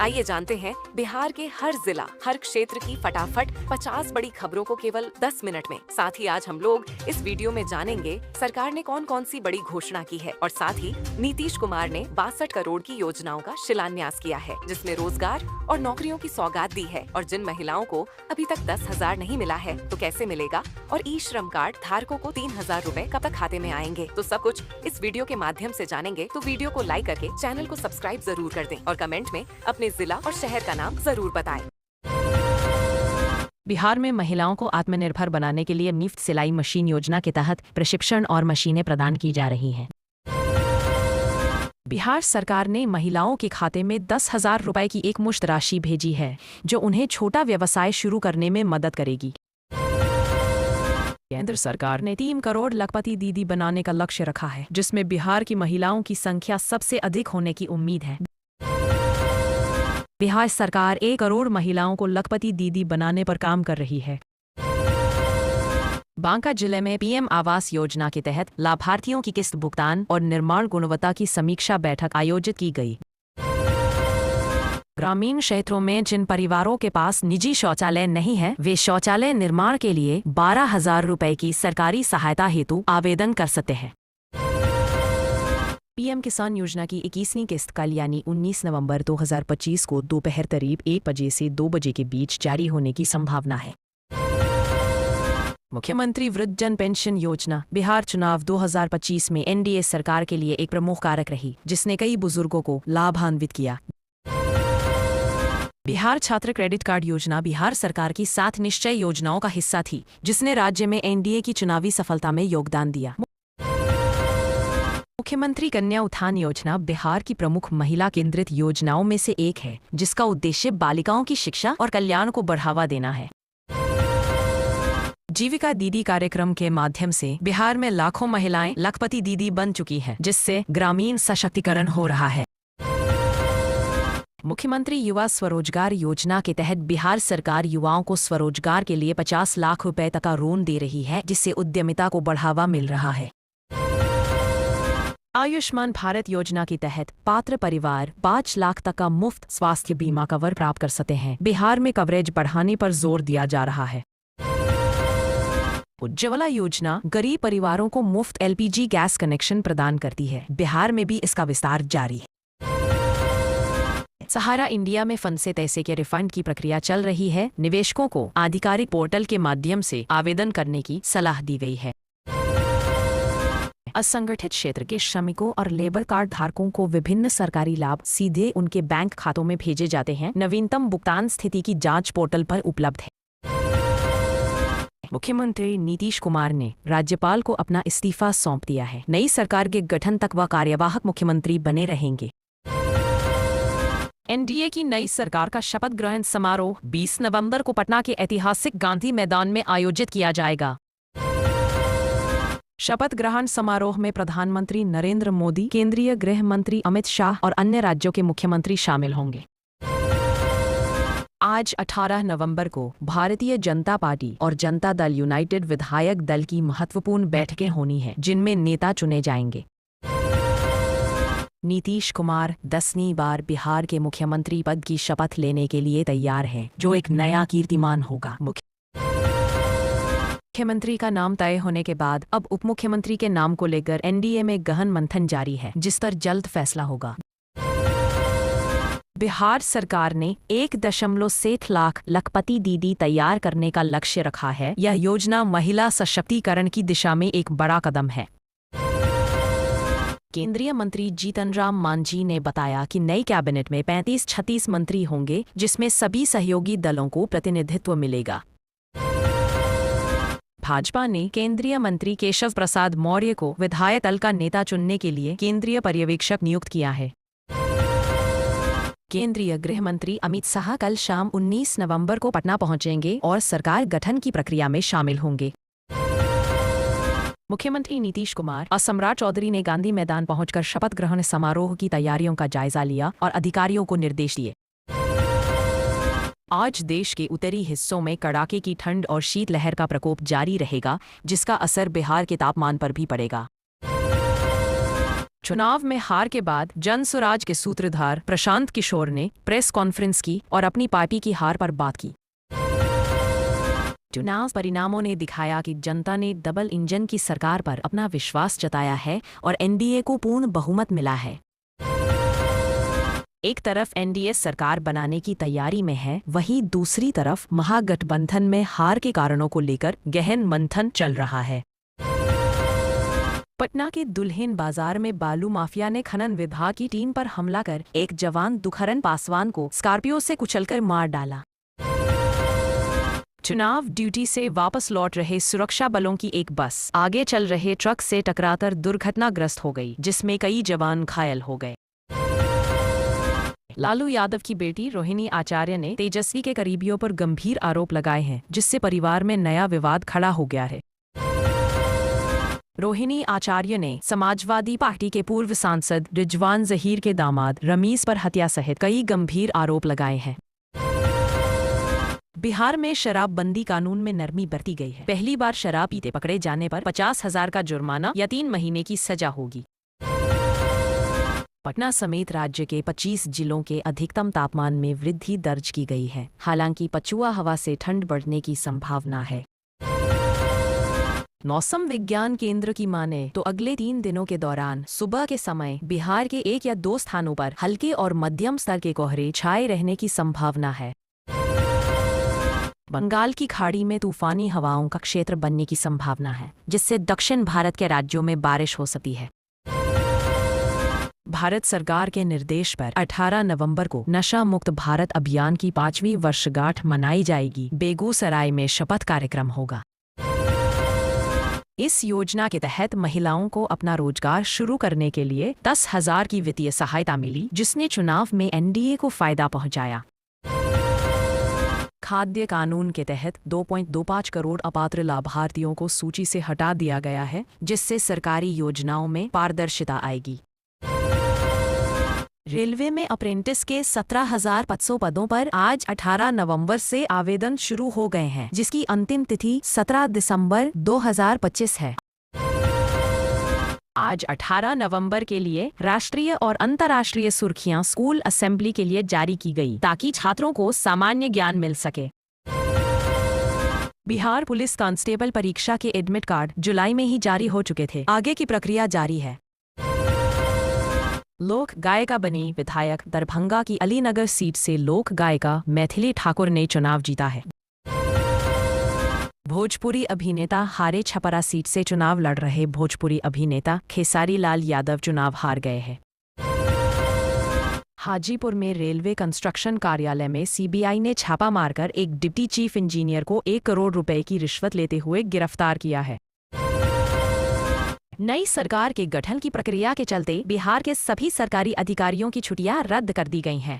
आइए जानते हैं बिहार के हर जिला, हर क्षेत्र की फटाफट 50 बड़ी खबरों को केवल 10 मिनट में। साथ ही आज हम लोग इस वीडियो में जानेंगे सरकार ने कौन कौन सी बड़ी घोषणा की है और साथ ही नीतीश कुमार ने 62 करोड़ की योजनाओं का शिलान्यास किया है, जिसमें रोजगार और नौकरियों की सौगात दी है। और जिन महिलाओं को अभी तक 10,000 नहीं मिला है तो कैसे मिलेगा, और ई श्रम कार्ड धारकों को 3,000 रूपए कब तक खाते में आएंगे, तो सब कुछ इस वीडियो के माध्यम से जानेंगे। तो वीडियो को लाइक करके चैनल को सब्सक्राइब जरूर कर दें और कमेंट में अपने जिला और शहर का नाम जरूर बताएं। बिहार में महिलाओं को आत्मनिर्भर बनाने के लिए मुफ्त सिलाई मशीन योजना के तहत प्रशिक्षण और मशीनें प्रदान की जा रही हैं। बिहार सरकार ने महिलाओं के खाते में 10,000 रुपए की एक मुश्त राशि भेजी है, जो उन्हें छोटा व्यवसाय शुरू करने में मदद करेगी। केंद्र सरकार ने 3 करोड़ लखपति दीदी बनाने का लक्ष्य रखा है, जिसमें बिहार की महिलाओं की संख्या सबसे अधिक होने की उम्मीद है। बिहार सरकार 1 करोड़ महिलाओं को लखपति दीदी बनाने पर काम कर रही है। बांका जिले में पीएम आवास योजना के तहत लाभार्थियों की किस्त भुगतान और निर्माण गुणवत्ता की समीक्षा बैठक आयोजित की गई। ग्रामीण क्षेत्रों में जिन परिवारों के पास निजी शौचालय नहीं है, वे शौचालय निर्माण के लिए 12,000 रुपए की सरकारी सहायता हेतु आवेदन कर सकते हैं। पीएम किसान योजना की 21वीं किस्त कल यानी 19 नवंबर 2025 को दोपहर करीब 1 बजे से 2 बजे के बीच जारी होने की संभावना है। मुख्यमंत्री वृद्धजन पेंशन योजना बिहार चुनाव 2025 में एनडीए सरकार के लिए एक प्रमुख कारक रही, जिसने कई बुजुर्गों को लाभान्वित किया। बिहार छात्र क्रेडिट कार्ड योजना बिहार सरकार की 7 निश्चय योजनाओं का हिस्सा थी, जिसने राज्य में एनडीए की चुनावी सफलता में योगदान दिया। मुख्यमंत्री कन्या उत्थान योजना बिहार की प्रमुख महिला केंद्रित योजनाओं में से एक है, जिसका उद्देश्य बालिकाओं की शिक्षा और कल्याण को बढ़ावा देना है। जीविका दीदी कार्यक्रम के माध्यम से बिहार में लाखों महिलाएं लखपति दीदी बन चुकी हैं, जिससे ग्रामीण सशक्तिकरण हो रहा है। मुख्यमंत्री युवा स्वरोजगार योजना के तहत बिहार सरकार युवाओं को स्वरोजगार के लिए 50 लाख रुपए तक का ऋण दे रही है, जिससे उद्यमिता को बढ़ावा मिल रहा है। आयुष्मान भारत योजना के तहत पात्र परिवार 5 लाख तक का मुफ्त स्वास्थ्य बीमा कवर प्राप्त कर सकते हैं। बिहार में कवरेज बढ़ाने पर जोर दिया जा रहा है। उज्ज्वला योजना गरीब परिवारों को मुफ्त एलपीजी गैस कनेक्शन प्रदान करती है। बिहार में भी इसका विस्तार जारी है। सहारा इंडिया में फंसे पैसे के रिफंड की प्रक्रिया चल रही है। निवेशकों को आधिकारिक पोर्टल के माध्यम से आवेदन करने की सलाह दी गई है। असंगठित क्षेत्र के श्रमिकों और लेबर कार्ड धारकों को विभिन्न सरकारी लाभ सीधे उनके बैंक खातों में भेजे जाते हैं। नवीनतम भुगतान स्थिति की जांच पोर्टल पर उपलब्ध है। मुख्यमंत्री नीतीश कुमार ने राज्यपाल को अपना इस्तीफा सौंप दिया है। नई सरकार के गठन तक वह कार्यवाहक मुख्यमंत्री बने रहेंगे। एनडीए की नई सरकार का शपथ ग्रहण समारोह 20 नवंबर को पटना के ऐतिहासिक गांधी मैदान में आयोजित किया जाएगा। शपथ ग्रहण समारोह में प्रधानमंत्री नरेंद्र मोदी, केंद्रीय गृह मंत्री अमित शाह और अन्य राज्यों के मुख्यमंत्री शामिल होंगे। आज 18 नवंबर को भारतीय जनता पार्टी और जनता दल यूनाइटेड विधायक दल की महत्वपूर्ण बैठकें होनी है, जिनमें नेता चुने जाएंगे। नीतीश कुमार 10वीं बार बिहार के मुख्यमंत्री पद की शपथ लेने के लिए तैयार हैं, जो एक नया कीर्तिमान होगा। मुख्यमंत्री का नाम तय होने के बाद अब उप मुख्यमंत्री के नाम को लेकर एनडीए में गहन मंथन जारी है, जिस पर जल्द फैसला होगा। बिहार सरकार ने 1.7 लाख लखपति दीदी तैयार करने का लक्ष्य रखा है। यह योजना महिला सशक्तिकरण की दिशा में एक बड़ा कदम है। केंद्रीय मंत्री जीतन राम मांझी ने बताया कि नई कैबिनेट में 35-36 मंत्री होंगे, जिसमें सभी सहयोगी दलों को प्रतिनिधित्व मिलेगा। भाजपा ने केंद्रीय मंत्री केशव प्रसाद मौर्य को विधायक दल का नेता चुनने के लिए केंद्रीय पर्यवेक्षक नियुक्त किया है। केंद्रीय गृह मंत्री अमित शाह कल शाम 19 नवंबर को पटना पहुंचेंगे और सरकार गठन की प्रक्रिया में शामिल होंगे। मुख्यमंत्री नीतीश कुमार और सम्राट चौधरी ने गांधी मैदान पहुंचकर शपथ ग्रहण समारोह की तैयारियों का जायजा लिया और अधिकारियों को निर्देश दिए। आज देश के उत्तरी हिस्सों में कड़ाके की ठंड और शीतलहर का प्रकोप जारी रहेगा, जिसका असर बिहार के तापमान पर भी पड़ेगा। चुनाव में हार के बाद जनसुराज के सूत्रधार प्रशांत किशोर ने प्रेस कॉन्फ्रेंस की और अपनी पार्टी की हार पर बात की। चुनाव परिणामों ने दिखाया कि जनता ने डबल इंजन की सरकार पर अपना विश्वास जताया है और एनडीए को पूर्ण बहुमत मिला है। एक तरफ एनडीए सरकार बनाने की तैयारी में है, वहीं दूसरी तरफ महागठबंधन में हार के कारणों को लेकर गहन मंथन चल रहा है। पटना के दुल्हिन बाजार में बालू माफिया ने खनन विभाग की टीम पर हमला कर एक जवान दुखरन पासवान को स्कॉर्पियो से कुचलकर मार डाला। चुनाव ड्यूटी से वापस लौट रहे सुरक्षा बलों की एक बस आगे चल रहे ट्रक से टकराकर दुर्घटनाग्रस्त हो गई, जिसमें कई जवान घायल हो गए। लालू यादव की बेटी रोहिणी आचार्य ने तेजस्वी के करीबियों पर गंभीर आरोप लगाए हैं, जिससे परिवार में नया विवाद खड़ा हो गया है। रोहिणी आचार्य ने समाजवादी पार्टी के पूर्व सांसद रिजवान जहीर के दामाद रमीज पर हत्या सहित कई गंभीर आरोप लगाए हैं। बिहार में शराबबंदी कानून में नरमी बरती गई है। पहली बार शराब पीते पकड़े जाने पर 50,000 का जुर्माना या 3 महीने की सजा होगी। पटना समेत राज्य के 25 जिलों के अधिकतम तापमान में वृद्धि दर्ज की गई है। हालांकि पछुआ हवा से ठंड बढ़ने की संभावना है। मौसम विज्ञान केंद्र की माने तो अगले 3 दिनों के दौरान सुबह के समय बिहार के 1 या 2 स्थानों पर हल्के और मध्यम स्तर के कोहरे छाए रहने की संभावना है। बंगाल की खाड़ी में तूफानी हवाओं का क्षेत्र बनने की संभावना है, जिससे दक्षिण भारत के राज्यों में बारिश हो सकती है। भारत सरकार के निर्देश पर 18 नवंबर को नशा मुक्त भारत अभियान की 5वीं वर्षगांठ मनाई जाएगी। बेगूसराय में शपथ कार्यक्रम होगा। इस योजना के तहत महिलाओं को अपना रोजगार शुरू करने के लिए 10,000 की वित्तीय सहायता मिली, जिसने चुनाव में एनडीए को फायदा पहुंचाया। खाद्य कानून के तहत 2.25 करोड़ अपात्र लाभार्थियों को सूची से हटा दिया गया है, जिससे सरकारी योजनाओं में पारदर्शिता आएगी। रेलवे में अप्रेंटिस के 17,500 पदों पर आज 18 नवंबर से आवेदन शुरू हो गए हैं, जिसकी अंतिम तिथि 17 दिसंबर 2025 है। आज 18 नवंबर के लिए राष्ट्रीय और अंतर्राष्ट्रीय सुर्खियां स्कूल असेंबली के लिए जारी की गई, ताकि छात्रों को सामान्य ज्ञान मिल सके। बिहार पुलिस कांस्टेबल परीक्षा के एडमिट कार्ड जुलाई में ही जारी हो चुके थे। आगे की प्रक्रिया जारी है। लोक गायिका बनी विधायक दरभंगा की अलीनगर सीट से लोक गायिका मैथिली ठाकुर ने चुनाव जीता है। भोजपुरी अभिनेता हारे छपरा सीट से चुनाव लड़ रहे भोजपुरी अभिनेता खेसारी लाल यादव चुनाव हार गए हैं। हाजीपुर में रेलवे कंस्ट्रक्शन कार्यालय में सीबीआई ने छापा मारकर एक डिप्टी चीफ इंजीनियर को 1 करोड़ रुपए की रिश्वत लेते हुए गिरफ्तार किया है। नई सरकार के गठन की प्रक्रिया के चलते बिहार के सभी सरकारी अधिकारियों की छुट्टियां रद्द कर दी गई हैं।